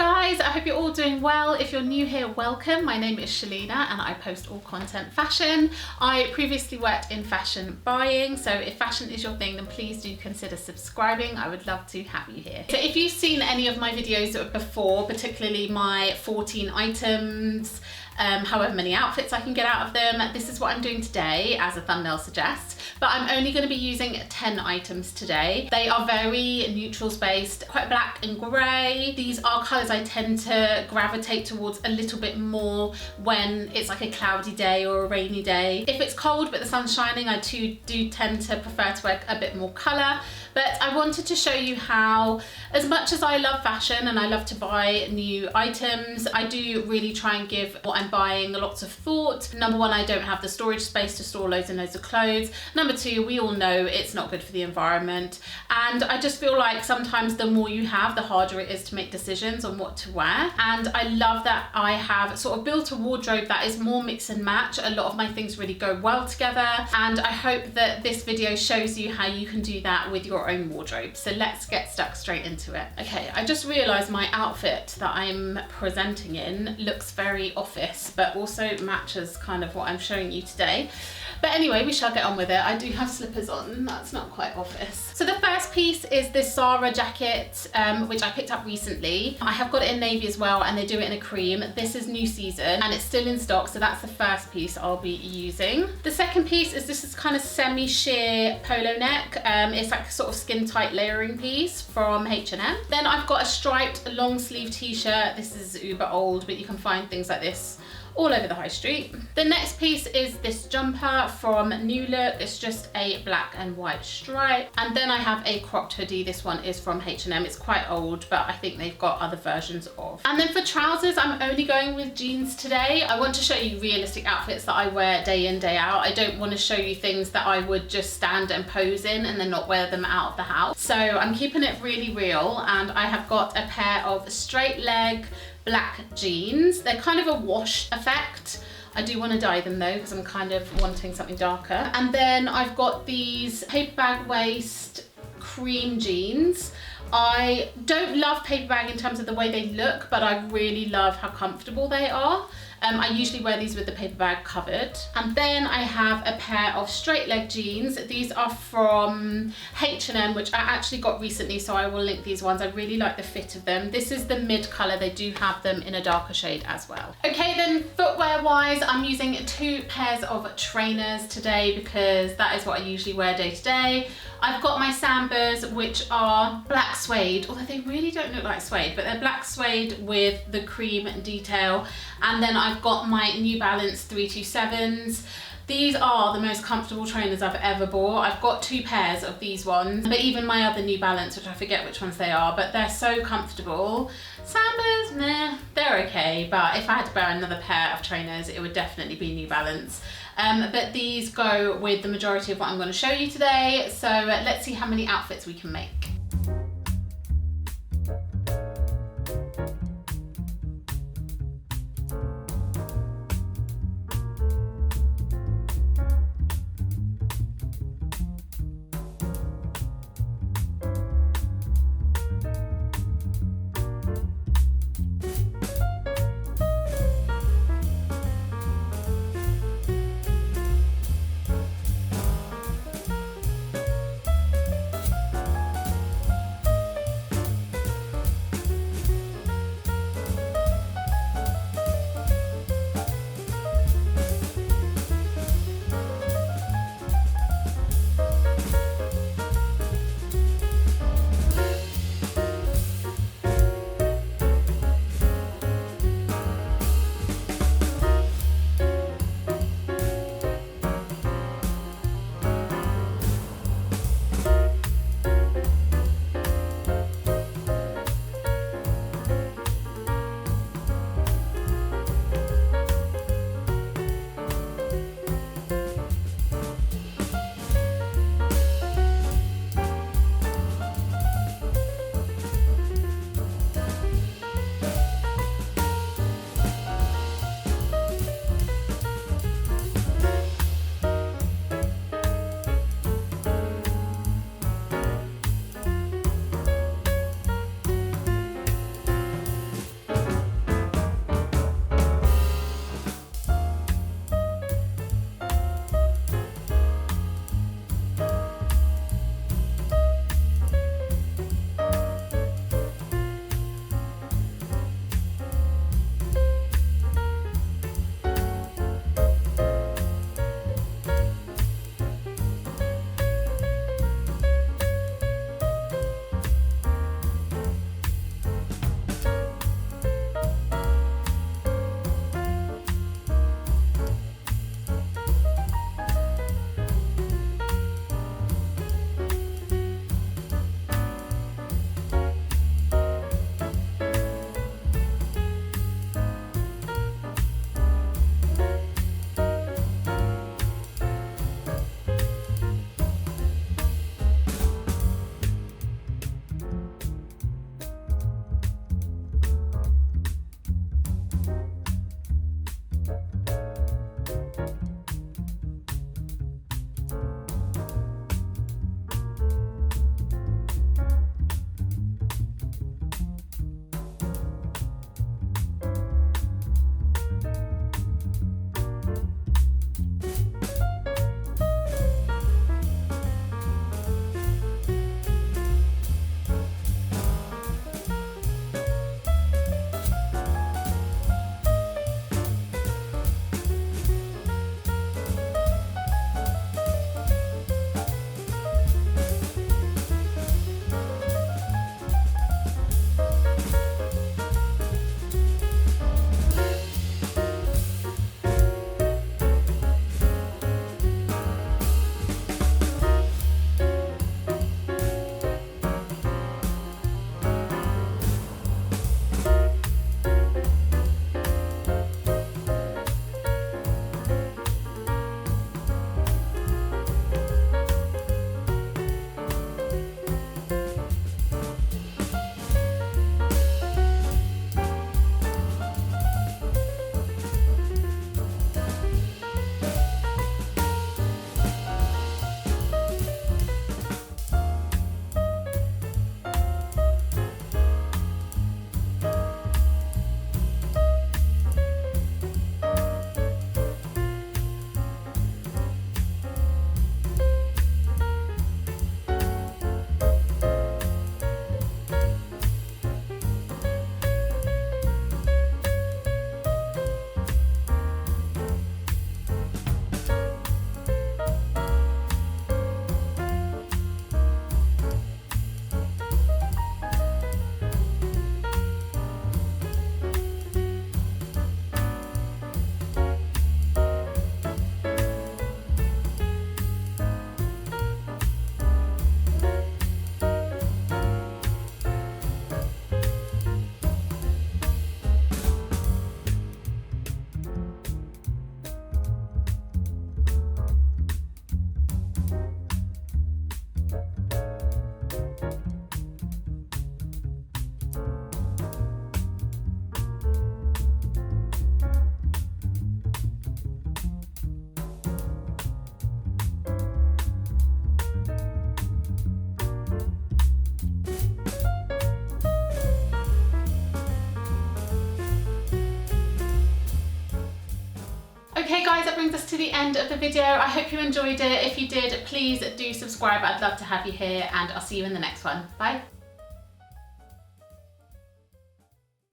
guys, I hope you're all doing well. If you're new here, welcome. My name is Shalina and I post all content fashion. I previously worked in fashion buying, so if fashion is your thing, then please do consider subscribing. I would love to have you here. So if you've seen any of my videos before, particularly my 14 items, however many outfits I can get out of them, this is what I'm doing today, as a thumbnail suggests, but I'm only going to be using 10 items today. They are very neutrals based, quite black and grey. These are colours I tend to gravitate towards a little bit more when it's like a cloudy day or a rainy day. If it's cold but the sun's shining, I too do tend to prefer to wear a bit more colour. But I wanted to show you how, as much as I love fashion and I love to buy new items, I do really try and give what I'm buying lots of thought. Number one, I don't have the storage space to store loads and loads of clothes. Number two, we all know it's not good for the environment. And I just feel like sometimes the more you have, the harder it is to make decisions on what to wear. And I love that I have sort of built a wardrobe that is more mix and match. A lot of my things really go well together. And I hope that this video shows you how you can do that with your own wardrobe. So let's get stuck straight into it. Okay, I just realized my outfit that I'm presenting in looks very office, but also matches kind of what I'm showing you today. But anyway, we shall get on with it. I do have slippers on, that's not quite office. So the first piece is this Zara jacket, which I picked up recently. I have got it in navy as well, and they do it in a cream. This is new season and it's still in stock, so that's the first piece I'll be using. The second piece is this kind of semi-sheer polo neck. It's like a sort of skin tight layering piece from H&M. Then I've got a striped long sleeve t-shirt. This is uber old, but you can find things like this all over the high street. The next piece is this jumper from New Look. It's just a black and white stripe. And then I have a cropped hoodie. This one is from H&M. It's quite old, but I think they've got other versions of. And then for trousers, I'm only going with jeans today. I want to show you realistic outfits that I wear day in, day out. I don't want to show you things that I would just stand and pose in and then not wear them out of the house. So I'm keeping it really real, and I have got a pair of straight leg black jeans. They're kind of a wash effect. I do want to dye them though, because I'm kind of wanting something darker. And then I've got these paper bag waist cream jeans. I don't love paper bag in terms of the way they look, but I really love how comfortable they are. I usually wear these with the paper bag covered. And then I have a pair of straight leg jeans. These are from H&M, which I actually got recently, so I will link these ones. I really like the fit of them. This is the mid color. They do have them in a darker shade as well. Okay, then footwear wise, I'm using 2 pairs of trainers today because that is what I usually wear day to day. I've got my Sambas, which are black suede, although they really don't look like suede, but they're black suede with the cream detail. And then I've got my New Balance 327s. These are the most comfortable trainers I've ever bought. I've got 2 pairs of these ones, but even my other New Balance, which I forget which ones they are, but they're so comfortable. Sambas, meh, they're okay, but if I had to wear another pair of trainers, it would definitely be New Balance. But these go with the majority of what I'm going to show you today, so let's see how many outfits we can make. Okay guys, that brings us to the end of the video. I hope you enjoyed it. If you did, please do subscribe. I'd love to have you here, and I'll see you in the next one. Bye.